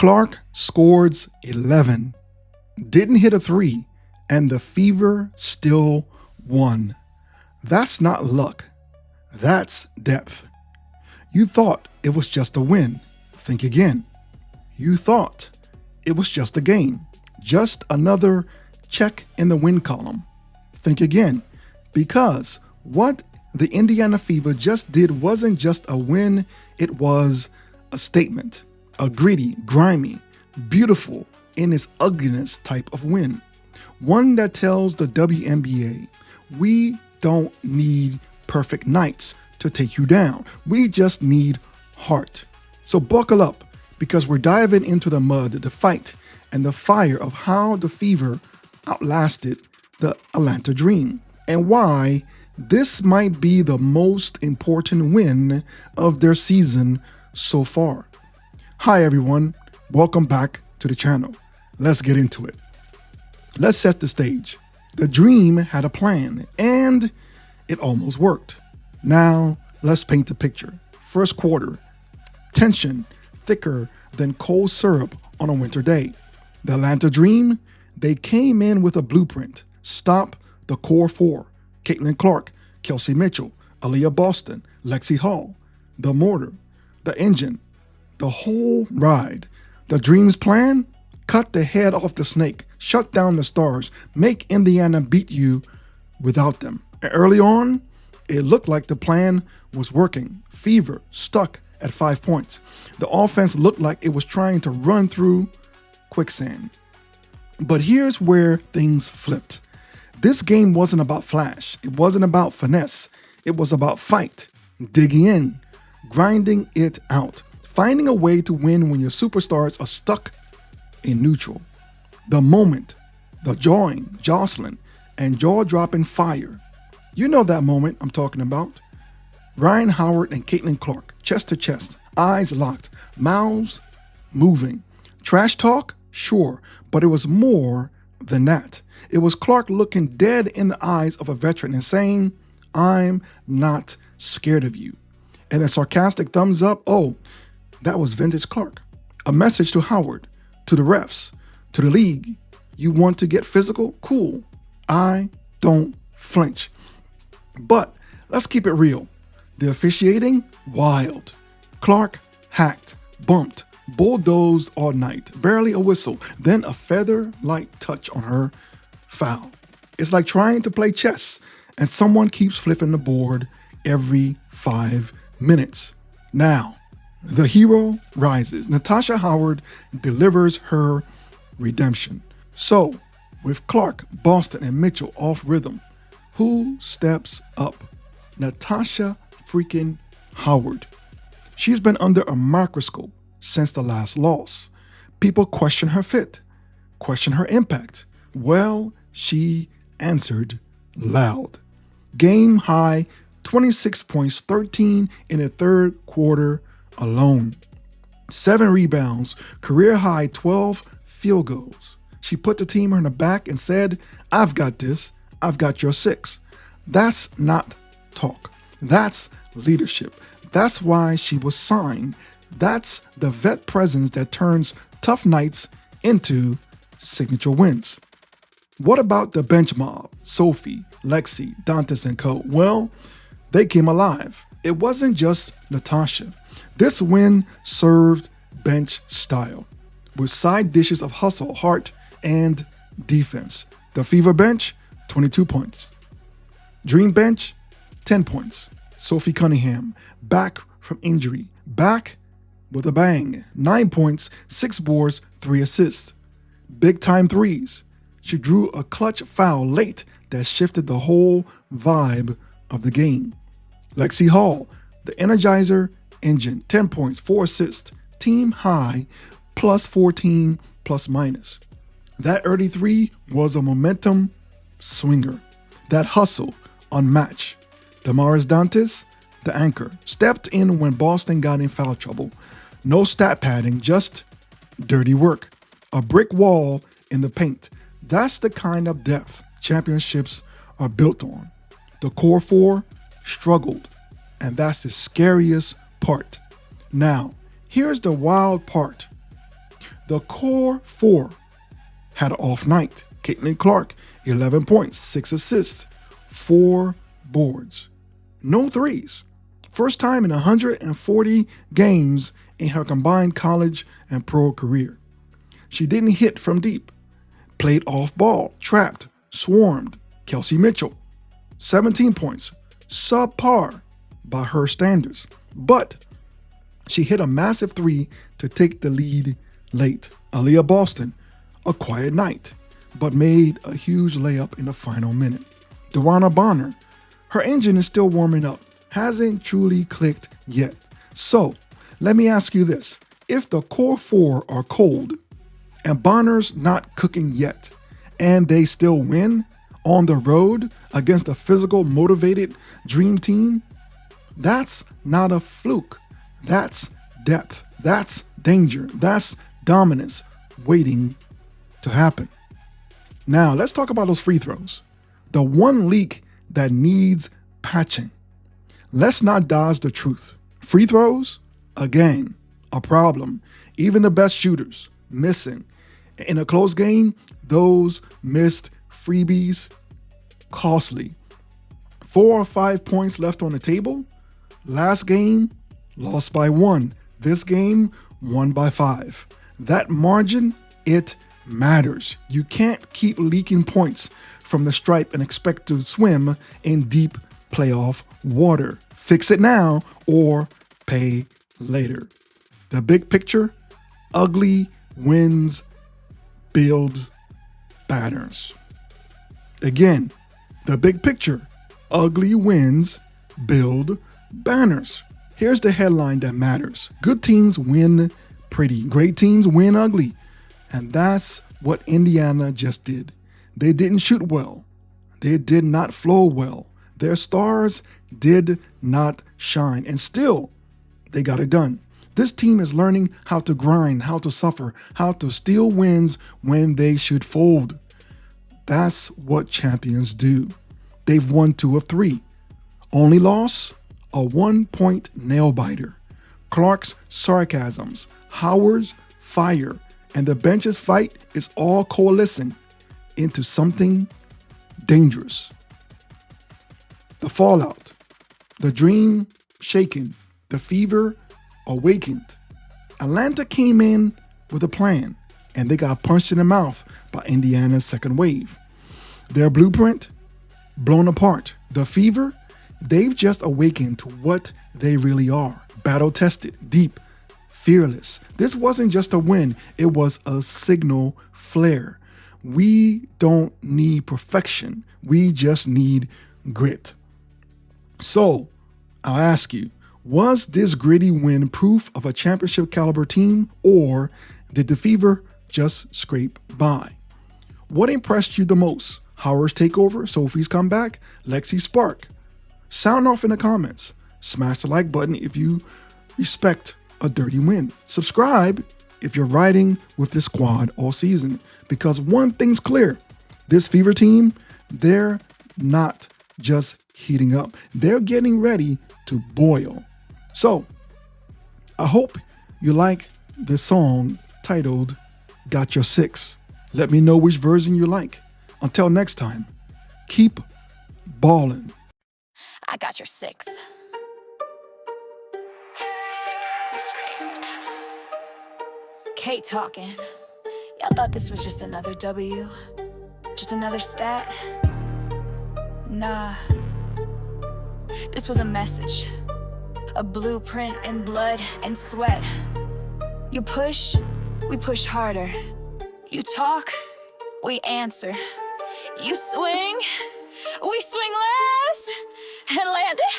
Clark scores 11, didn't hit a three, and the Fever still won. That's not luck. That's depth. You thought it was just a win. Think again. You thought it was just a game. Just another check in the win column. Think again. Because what the Indiana Fever just did wasn't just a win, it was a statement. A gritty, grimy, beautiful in its ugliness type of win. One that tells the WNBA, we don't need perfect nights to take you down. We just need heart. So buckle up, because we're diving into the mud, the fight, and the fire of how the Fever outlasted the Atlanta Dream, and why this might be the most important win of their season so far. Hi everyone, welcome back to the channel. Let's get into it. Let's set the stage. The Dream had a plan, and it almost worked. Now, let's paint the picture. First quarter, tension thicker than cold syrup on a winter day. The Atlanta Dream, they came in with a blueprint. Stop the core four: Caitlin Clark, Kelsey Mitchell, Aliyah Boston, Lexie Hall, the mortar, the engine, the whole ride. The Dream's plan? Cut the head off the snake, shut down the stars, make Indiana beat you without them. And early on, it looked like the plan was working. Fever stuck at 5 points. The offense looked like it was trying to run through quicksand. But here's where things flipped. This game wasn't about flash. It wasn't about finesse. It was about fight, digging in, grinding it out, finding a way to win when your superstars are stuck in neutral. The moment, the jawing, jostling, and jaw-dropping fire. You know that moment I'm talking about. Rhyne Howard and Caitlin Clark, chest to chest, eyes locked, mouths moving. Trash talk? Sure, but it was more than that. It was Clark looking dead in the eyes of a veteran and saying, I'm not scared of you. And a sarcastic thumbs up, oh, that was vintage Clark. A message to Howard, to the refs, to the league. You want to get physical? Cool. I don't flinch. But let's keep it real. The officiating? Wild. Clark hacked, bumped, bulldozed all night. Barely a whistle, then a feather-light touch on her foul. It's like trying to play chess and someone keeps flipping the board every 5 minutes. Now, the hero rises. Natasha Howard delivers her redemption. So, with Clark, Boston, and Mitchell off rhythm, who steps up? Natasha freaking Howard. She's been under a microscope since the last loss. People question her fit, question her impact. Well, she answered loud. Game high, 26 points, 13 in the third quarter alone. 7 rebounds, career high 12 field goals. She put the team on her back and said, I've got this, I've got your 6. That's not talk. That's leadership. That's why she was signed. That's the vet presence that turns tough nights into signature wins. What about the bench mob? Sophie, Lexie, Dantas, and co. Well, they came alive. It wasn't just Natasha. This win served bench style, with side dishes of hustle, heart, and defense. The Fever bench, 22 points. Dream bench, 10 points. Sophie Cunningham, back from injury, back with a bang. 9 points, 6 boards, 3 assists. Big time threes. She drew a clutch foul late that shifted the whole vibe of the game. Lexie Hall, the Energizer engine, 10 points, 4 assists, team high, plus 14 plus minus. That early three was a momentum swinger. That hustle unmatched. Damaris Dantas, the anchor, stepped in when Boston got in foul trouble. No stat padding, just dirty work. A brick wall in the paint. That's the kind of depth championships are built on. The core four struggled, and that's the scariest part. Now, here's the wild part. The core four had an off night. Caitlin Clark, 11 points, 6 assists, 4 boards. No threes. First time in 140 games in her combined college and pro career. She didn't hit from deep. Played off ball, trapped, swarmed. Kelsey Mitchell, 17 points, subpar by her standards. But she hit a massive three to take the lead late. Aliyah Boston, a quiet night, but made a huge layup in the final minute. Dewana Bonner, her engine is still warming up, hasn't truly clicked yet. So let me ask you this. If the core four are cold and Bonner's not cooking yet, and they still win on the road against a physical, motivated dream team, that's not a fluke. That's depth. That's danger. That's dominance waiting to happen. Now, let's talk about those free throws. The one leak that needs patching. Let's not dodge the truth. Free throws, again, a problem. Even the best shooters missing. In a close game, those missed freebies, costly. 4 or 5 points left on the table. Last game, lost by 1. This game, won by 5. That margin, it matters. You can't keep leaking points from the stripe and expect to swim in deep playoff water. Fix it now or pay later. The big picture, ugly wins, build banners. Again, the big picture, ugly wins, build banners. Here's the headline that matters. Good teams win pretty. Great teams win ugly. And that's what Indiana just did. They didn't shoot well. They did not flow well. Their stars did not shine. And still, they got it done. This team is learning how to grind, how to suffer, how to steal wins when they should fold. That's what champions do. They've won 2 of 3. Only loss? A 1-point nail-biter. Clark's sarcasms, Howard's fire, and the bench's fight is all coalescing into something dangerous. The fallout, the dream shaken, the fever awakened. Atlanta came in with a plan, and they got punched in the mouth by Indiana's second wave. Their blueprint, blown apart. The fever, they've just awakened to what they really are. Battle-tested, deep, fearless. This wasn't just a win, it was a signal flare. We don't need perfection, we just need grit. So, I'll ask you, was this gritty win proof of a championship caliber team, or did the fever just scrape by? What impressed you the most? Howard's takeover, Sophie's comeback, Lexie's spark? Sound off in the comments. Smash the like button if you respect a dirty win. Subscribe if you're riding with this squad all season, because one thing's clear. This Fever team, they're not just heating up. They're getting ready to boil. So, I hope you like this song titled Got Your Six. Let me know which version you like. Until next time, keep ballin'. I got your 6. Kate talking. Y'all thought this was just another W? Just another stat? Nah. This was a message. A blueprint in blood and sweat. You push, we push harder. You talk, we answer. You swing, we swing last and land it.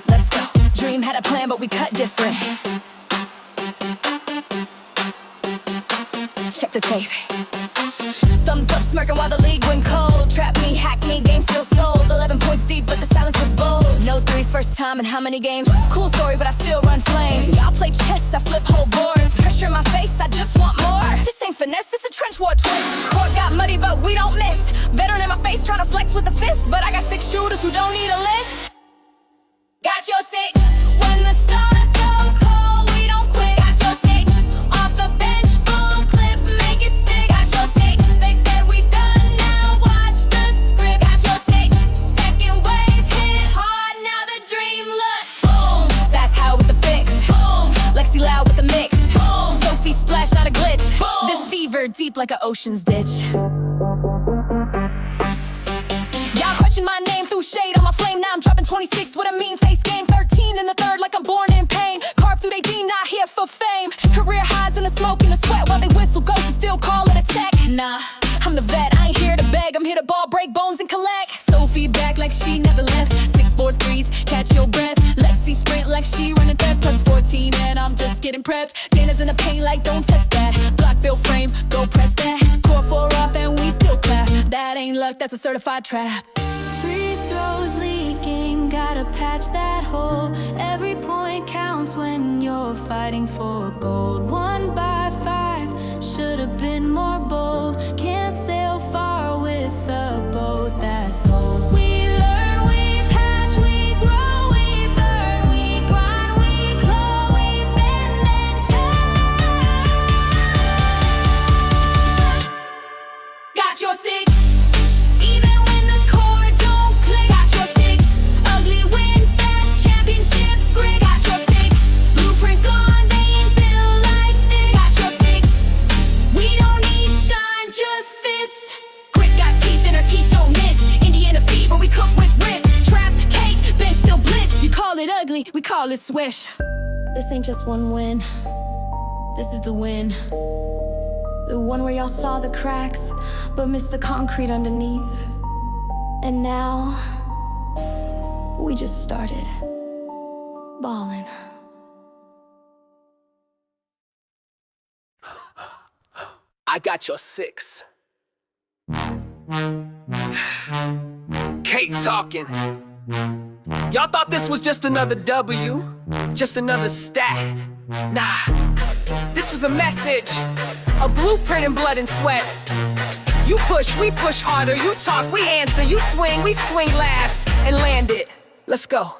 Let's go. Dream had a plan, but we cut different. Check the tape. Thumbs up, smirking while the league went cold. Trap me, hack me, game still sold. 11 points deep, but the silence was bold. No threes, first time in how many games? Cool story, but I still run flames. Y'all play chess, I flip whole boards. Pressure in my face, I just want more. This ain't finesse, this a trench war twist. Court got muddy, but we don't miss. Veteran in my face, trying to flex with the fist. But I got 6 shooters who don't need a list. Got your six. When the stars go cold, we don't quit. Got your six. Off the bench, full clip, make it stick. Got your six. They said we done, now watch the script. Got your six. Second wave hit hard, now the dream looks boom. That's how with the fix. Boom. Lexie loud with the mix. Boom. Sophie splash, not a glitch. Boom. This fever deep like an ocean's ditch. Y'all question my name through shade on my flame. Now I'm dropping 26 with a mean face game. 13 in the third like I'm born in pain. Carved through they D, not here for fame. Career highs in the smoke and the sweat while they whistle ghosts and still call it a tech. Nah, I'm the vet, I ain't here to beg. I'm here to ball, break bones and collect. Sophie back like she never left. 6 boards, 3s, catch your breath. Lexie sprint like she running theft. Plus 14 and I'm just getting prepped. Dana's in the paint like don't test that. Block build frame, go press that. Core 4 off and we still clap. That ain't luck, that's a certified trap. Free throws leaking, gotta patch that hole. Every point counts when you're fighting for gold. 1 by 5, should've been more bold. Can't sail far with a boat that's old. We learn, we patch, we grow, we burn, we grind, we claw, we bend and tie. Got your six. Even when the core don't click. Got your six. Ugly wins, that's championship grit. Got your six. Blueprint gone, they ain't built like this. Got your six. We don't need shine, just fists. Grit got teeth and her teeth don't miss. Indiana fever, we cook with wrist. Trap, cake, bench still bliss. You call it ugly, we call it swish. This ain't just one win. This is the win. The one where y'all saw the cracks, but missed the concrete underneath. And now, we just started ballin'. I got your six. Kate talking. Y'all thought this was just another W, just another stat. Nah, this was a message, a blueprint in blood and sweat. You push, we push harder. You talk, we answer. You swing, we swing last and land it. Let's go.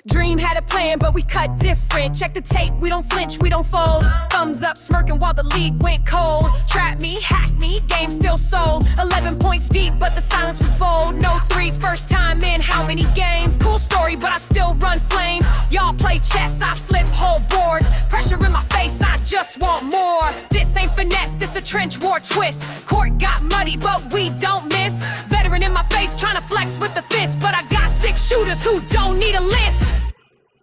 Dream had a plan, but we cut different. Check the tape, we don't flinch, we don't fold. Thumbs up, smirking while the league went cold. Trap me, hack me, game still sold. 11 points deep, but the silence was bold. No threes, first time in how many games? Cool story, but I still run flames. Y'all play chess, I flip whole boards. Pressure in my face, I just want more. This ain't finesse, this a trench war twist. Court got muddy, but we don't miss. Veteran in my face, trying to flex with the fist. But I got 6 shooters who don't need a list.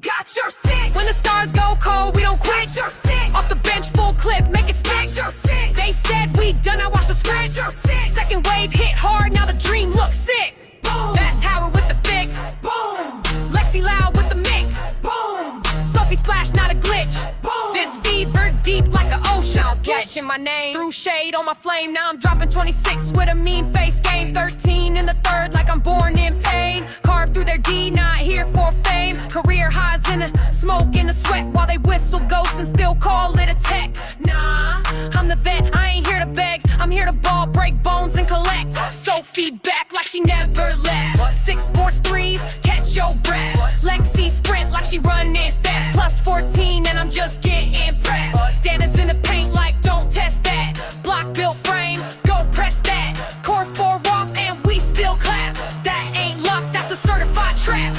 Got your six. When the stars go cold, we don't quit. Your six. Off the bench, full clip, make it stick. Your six. They said we done, I watched the script. Your six. Second wave hit hard, now the dream looks sick. Boom. That's Howard with the fix. Boom. Lexie loud with the mix. Boom. Sophie splash, not a glitch. Boom. This fever deep like an ocean. Catching my name through shade on my flame. Now I'm dropping 26 with a mean face game. 13 in the third like I'm born in pain. Carved through their D, not here for fame. Career highs in the smoke and the sweat while they whistle ghosts and still call it a tech. Nah, I'm the vet, I ain't here to beg. I'm here to ball, break bones and collect. Sophie back like she never left. 6 boards, 3s, catch your breath. Lexie sprint like she running fast. Plus 14 and I'm just getting prepped. Dana's in the paint like don't test that. Block built frame, go press that. Core 4 off and we still clap. That ain't luck, that's a certified trap.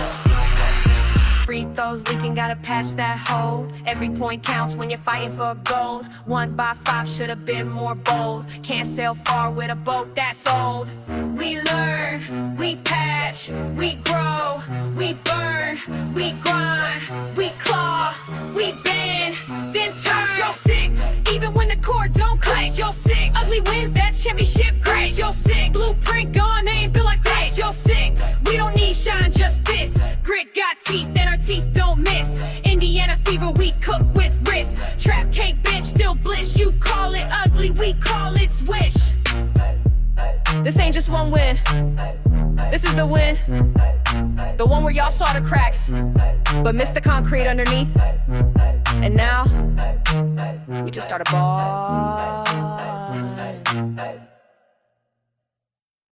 Free throws leaking, gotta patch that hole. Every point counts when you're fighting for gold. 1 by 5 should've been more bold. Can't sail far with a boat that's old. We learn, we patch, we grow, we burn, we grind, we claw, we bend, then turn. Your six, even when the core don't click. Your six, ugly wins, that championship grit. Your six, blueprint gone, they ain't built like this. Your six, we don't need shine, just this. Grit got teeth and our teeth don't miss. Indiana fever, we cook with wrist. Trap cake bench, still bliss. You call it ugly, we call it swish. This ain't just one win. This is the win. The one where y'all saw the cracks, but missed the concrete underneath. And now, we just started ball.